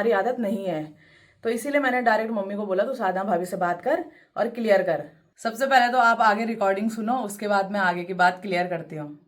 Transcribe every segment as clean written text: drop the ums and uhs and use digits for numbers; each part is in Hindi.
हमारी आदत नहीं है। तो इसीलिए मैंने डायरेक्ट मम्मी को बोला, तू साधना भाभी से बात कर और क्लियर कर। सबसे पहले तो आप आगे रिकॉर्डिंग सुनो, उसके बाद मैं आगे की बात क्लियर करती हूँ।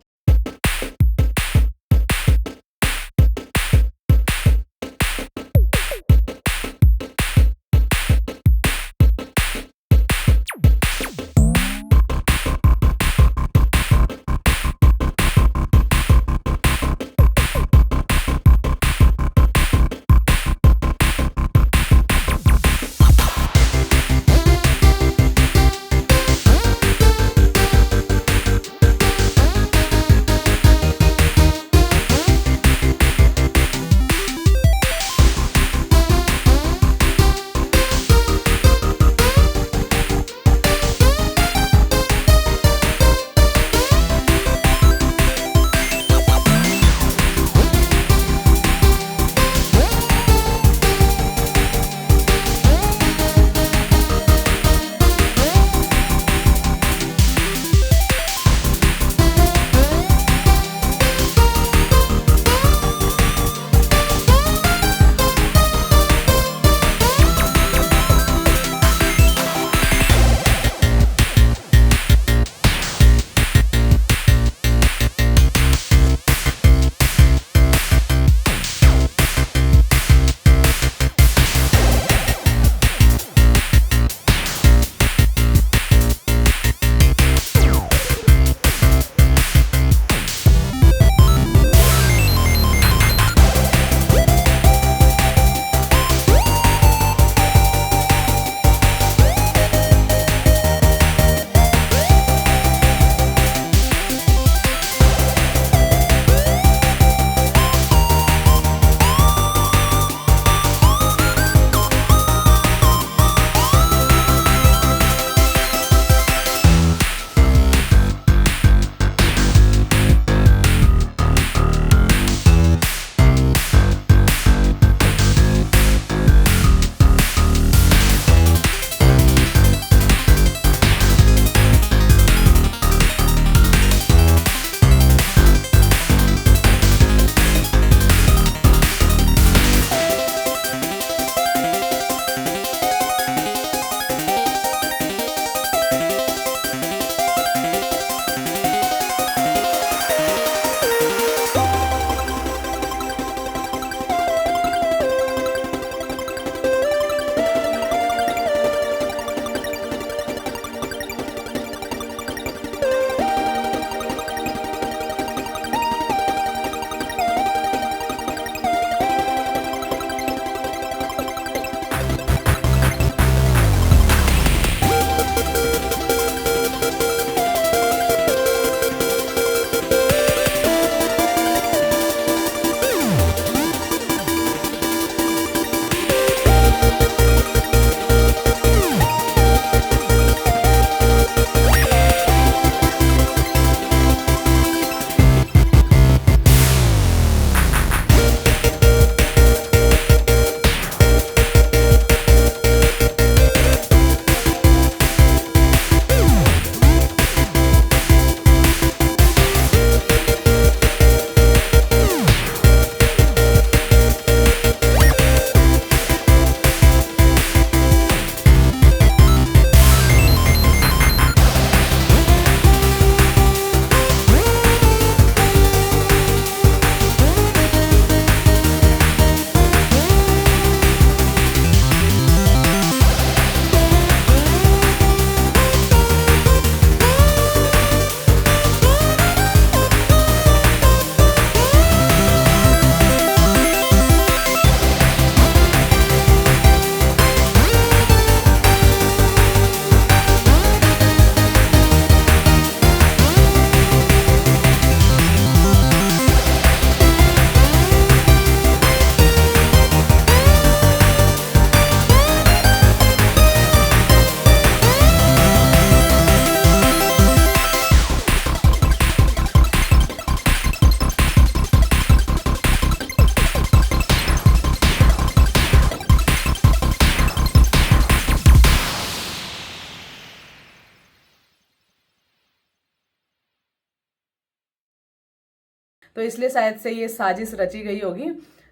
तो इसलिए शायद से ये साजिश रची गई होगी।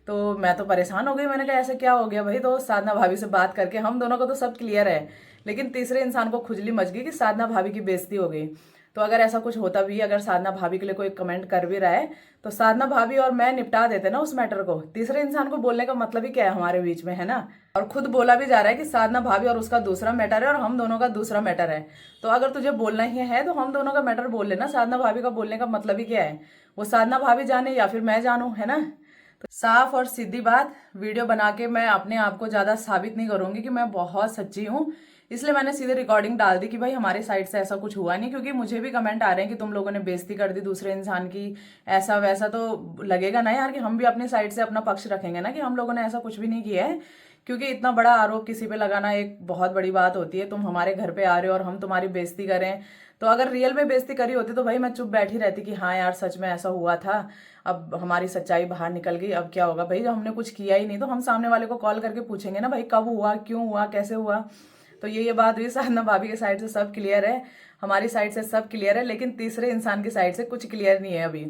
तो मैं तो परेशान हो गई, मैंने कहा ऐसा क्या हो गया भाई। तो साधना भाभी से बात करके हम दोनों को तो सब क्लियर है, लेकिन तीसरे इंसान को खुजली मच गई कि साधना भाभी की बेइज्जती हो गई। तो अगर ऐसा कुछ होता भी, अगर साधना भाभी के लिए कोई कमेंट कर भी रहा है, तो साधना भाभी और मैं निपटा देते ना उस मैटर को। तीसरे इंसान को बोलने का मतलब ही क्या है हमारे बीच में, है ना। और खुद बोला भी जा रहा है कि साधना भाभी और उसका दूसरा मैटर है और हम दोनों का दूसरा मैटर है। तो अगर तुझे बोलना ही है तो हम दोनों का मैटर बोल लेना, साधना भाभी का बोलने का मतलब ही क्या है, वो साधना भाभी जाने या फिर मैं जानूं, है ना। तो साफ और सीधी बात, वीडियो बना के मैं अपने आप को ज्यादा साबित नहीं करूंगी कि मैं बहुत सच्ची हूँ, इसलिए मैंने सीधे रिकॉर्डिंग डाल दी कि भाई हमारी साइड से ऐसा कुछ हुआ नहीं। क्योंकि मुझे भी कमेंट आ रहे हैं कि तुम लोगों ने बेइज्जती कर दी दूसरे इंसान की, ऐसा वैसा। तो लगेगा ना यार कि हम भी अपनी साइड से अपना पक्ष रखेंगे ना कि हम लोगों ने ऐसा कुछ भी नहीं किया है। क्योंकि इतना बड़ा आरोप किसी पे लगाना एक बहुत बड़ी बात होती है। तुम हमारे घर पे आ रहे हो और हम तुम्हारी बेइज्जती करें, तो अगर रियल में बेइज्जती करी होती तो भाई मैं चुप बैठी रहती कि हाँ यार सच में ऐसा हुआ था, अब हमारी सच्चाई बाहर निकल गई, अब क्या होगा भाई। जब हमने कुछ किया ही नहीं तो हम सामने वाले को कॉल करके पूछेंगे ना भाई कब हुआ, क्यों हुआ, कैसे हुआ। तो ये बात हुई। साधना भाभी की साइड से सब क्लियर है, हमारी साइड से सब क्लियर है, लेकिन तीसरे इंसान की साइड से कुछ क्लियर नहीं है अभी।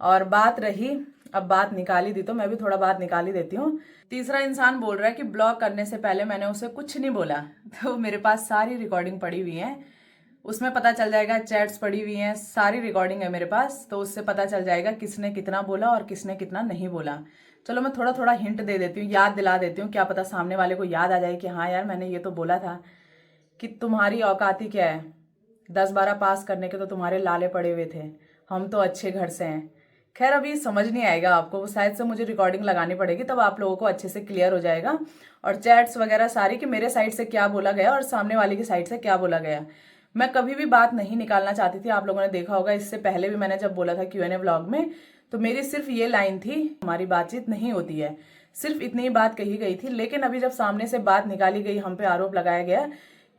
और बात रही, अब बात निकाली दी तो मैं भी थोड़ा बात निकाल ही देती हूँ। तीसरा इंसान बोल रहा है कि ब्लॉक करने से पहले मैंने उसे कुछ नहीं बोला। तो मेरे पास सारी रिकॉर्डिंग पड़ी हुई है, उसमें पता चल जाएगा, चैट्स पड़ी हुई हैं, सारी रिकॉर्डिंग है मेरे पास, तो उससे पता चल जाएगा किसने कितना बोला और किसने कितना नहीं बोला। चलो मैं थोड़ा थोड़ा हिंट दे देती हूँ, याद दिला देती हूँ, क्या पता सामने वाले को याद आ जाए कि हाँ यार मैंने ये तो बोला था। कि तुम्हारी औकाती क्या है, 10-12 पास करने के तो तुम्हारे लाले पड़े हुए थे, हम तो अच्छे घर से हैं। खैर अभी समझ नहीं आएगा आपको, वो शायद से मुझे रिकॉर्डिंग लगानी पड़ेगी, तब आप लोगों को अच्छे से क्लियर हो जाएगा। और चैट्स वगैरह सारी कि मेरे साइड से क्या बोला गया और सामने वाले की साइड से क्या बोला गया। मैं कभी भी बात नहीं निकालना चाहती थी, आप लोगों ने देखा होगा इससे पहले भी मैंने जब बोला था Q&A व्लॉग में, तो मेरी सिर्फ ये लाइन थी, हमारी बातचीत नहीं होती है, सिर्फ इतनी ही बात कही गई थी। लेकिन अभी जब सामने से बात निकाली गई, हम पे आरोप लगाया गया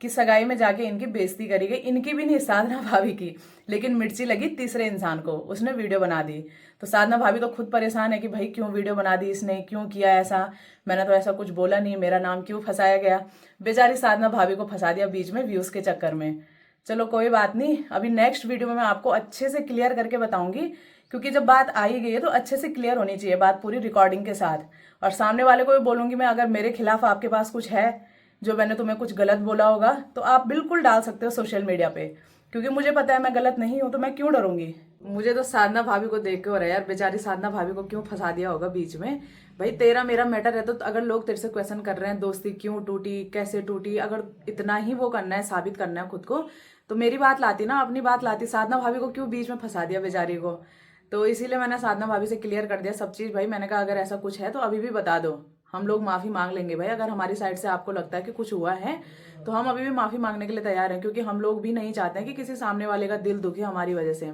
कि सगाई में जाके इनकी बेइज्जती करी गई, इनकी भी नहीं साधना भाभी की, लेकिन मिर्ची लगी तीसरे इंसान को, उसने वीडियो बना दी। तो साधना भाभी तो खुद परेशान है कि भाई क्यों वीडियो बना दी इसने, क्यों किया ऐसा, मैंने तो ऐसा कुछ बोला नहीं, मेरा नाम क्यों फंसाया गया। बेचारी साधना भाभी को फंसा दिया बीच में व्यूज के चक्कर में। चलो कोई बात नहीं, अभी नेक्स्ट वीडियो में मैं आपको अच्छे से क्लियर करके बताऊंगी, क्योंकि जब बात आ ही गई है तो अच्छे से क्लियर होनी चाहिए बात पूरी रिकॉर्डिंग के साथ। और सामने वाले को भी बोलूंगी मैं, अगर मेरे खिलाफ आपके पास कुछ है, जो मैंने तुम्हें कुछ गलत बोला होगा, तो आप बिल्कुल डाल सकते हो सोशल मीडिया पे, क्योंकि मुझे पता है मैं गलत नहीं हूं, तो मैं क्यों डरूंगी। मुझे तो साधना भाभी को देख के हो रहा है यार, बेचारी साधना भाभी को क्यों फंसा दिया होगा बीच में। भाई तेरा मेरा मैटर है, तो अगर लोग तेरे से क्वेश्चन कर रहे हैं दोस्ती क्यों टूटी, कैसे टूटी, अगर इतना ही वो करना है, साबित करना है खुद को, तो मेरी बात लाती ना, अपनी बात लाती। साधना भाभी को क्यों बीच में फंसा दिया बेचारी को। तो इसीलिए मैंने साधना भाभी से क्लियर कर दिया सब चीज। भाई मैंने कहा अगर ऐसा कुछ है तो अभी भी बता दो, हम लोग माफी मांग लेंगे भाई। अगर हमारी साइड से आपको लगता है कि कुछ हुआ है तो हम अभी भी माफी मांगने के लिए तैयार हैं, क्योंकि हम लोग भी नहीं चाहते हैं कि किसी सामने वाले का दिल दुखे हमारी वजह से।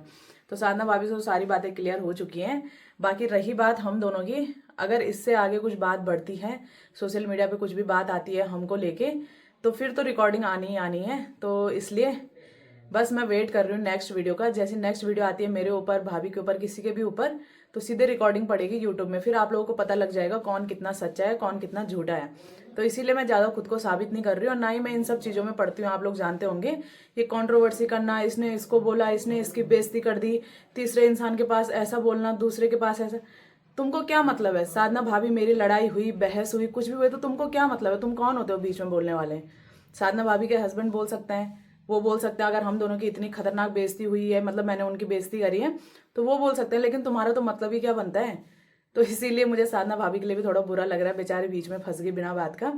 तो साधना भाभी से सारी बातें क्लियर हो चुकी हैं। बाकी रही बात हम दोनों की, अगर इससे आगे कुछ बात बढ़ती है, सोशल मीडिया पे कुछ भी बात आती है हमको लेके, तो फिर तो रिकॉर्डिंग आनी ही आनी है। तो इसलिए बस मैं वेट कर रही हूँ नेक्स्ट वीडियो का। जैसे नेक्स्ट वीडियो आती है मेरे ऊपर, भाभी के ऊपर, किसी के भी ऊपर, तो सीधे रिकॉर्डिंग पड़ेगी यूट्यूब में, फिर आप लोगों को पता लग जाएगा कौन कितना सच्चा है, कौन कितना झूठा है। तो इसीलिए मैं ज़्यादा खुद को साबित नहीं कर रही हूँ, और ना ही मैं इन सब चीज़ों में पढ़ती हूँ। आप लोग जानते होंगे ये कंट्रोवर्सी करना, इसने इसको बोला, इसने इसकी बेइज्जती कर दी, तीसरे इंसान के पास ऐसा बोलना, दूसरे के पास ऐसा। तुमको क्या मतलब है साधना भाभी, मेरी लड़ाई हुई, बहस हुई, कुछ भी हुए तो तुमको क्या मतलब है, तुम कौन होते हो बीच में बोलने वाले। साधना भाभी के हस्बैंड बोल सकते हैं, वो बोल सकते हैं अगर हम दोनों की इतनी खतरनाक बेइज्जती हुई है, मतलब मैंने उनकी बेइज्जती करी है, तो वो बोल सकते हैं, लेकिन तुम्हारा तो मतलब ही क्या बनता है। तो इसीलिए मुझे साधना भाभी के लिए भी थोड़ा बुरा लग रहा है, बेचारे बीच में फंस गई बिना बात का।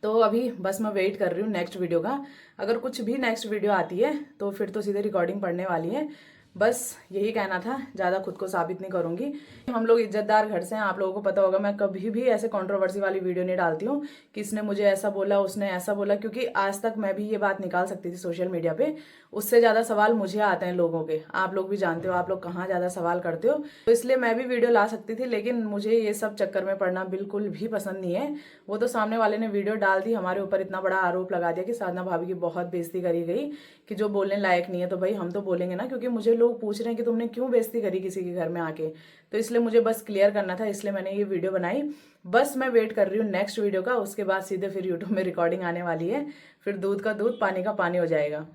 तो अभी बस मैं वेट कर रही हूँ नेक्स्ट वीडियो का। अगर कुछ भी नेक्स्ट वीडियो आती है तो फिर तो सीधे रिकॉर्डिंग पढ़ने वाली है। बस यही कहना था, ज़्यादा खुद को साबित नहीं करूंगी। हम लोग इज्जतदार घर से हैं, आप लोगों को पता होगा मैं कभी भी ऐसे कंट्रोवर्सी वाली वीडियो नहीं डालती हूँ कि इसने मुझे ऐसा बोला, उसने ऐसा बोला, क्योंकि आज तक मैं भी ये बात निकाल सकती थी सोशल मीडिया पे, उससे ज़्यादा सवाल मुझे आते हैं लोगों के। आप लोग भी जानते हो आप लोग कहाँ ज़्यादा सवाल करते हो, तो इसलिए मैं भी वीडियो ला सकती थी, लेकिन मुझे ये सब चक्कर में पड़ना बिल्कुल भी पसंद नहीं है। वो तो सामने वाले ने वीडियो डाल दी, हमारे ऊपर इतना बड़ा आरोप लगा दिया कि साधना भाभी की बहुत बेइज्जती करी गई, कि जो बोलने लायक नहीं है। तो भाई हम तो बोलेंगे ना, क्योंकि मुझे लोग पूछ रहे हैं कि तुमने क्यों बेइज्जती करी किसी के घर में आके। तो इसलिए मुझे बस क्लियर करना था, इसलिए मैंने ये वीडियो बनाई। बस मैं वेट कर रही हूँ नेक्स्ट वीडियो का, उसके बाद सीधे फिर यूट्यूब में रिकॉर्डिंग आने वाली है, फिर दूध का दूध पानी का पानी हो जाएगा।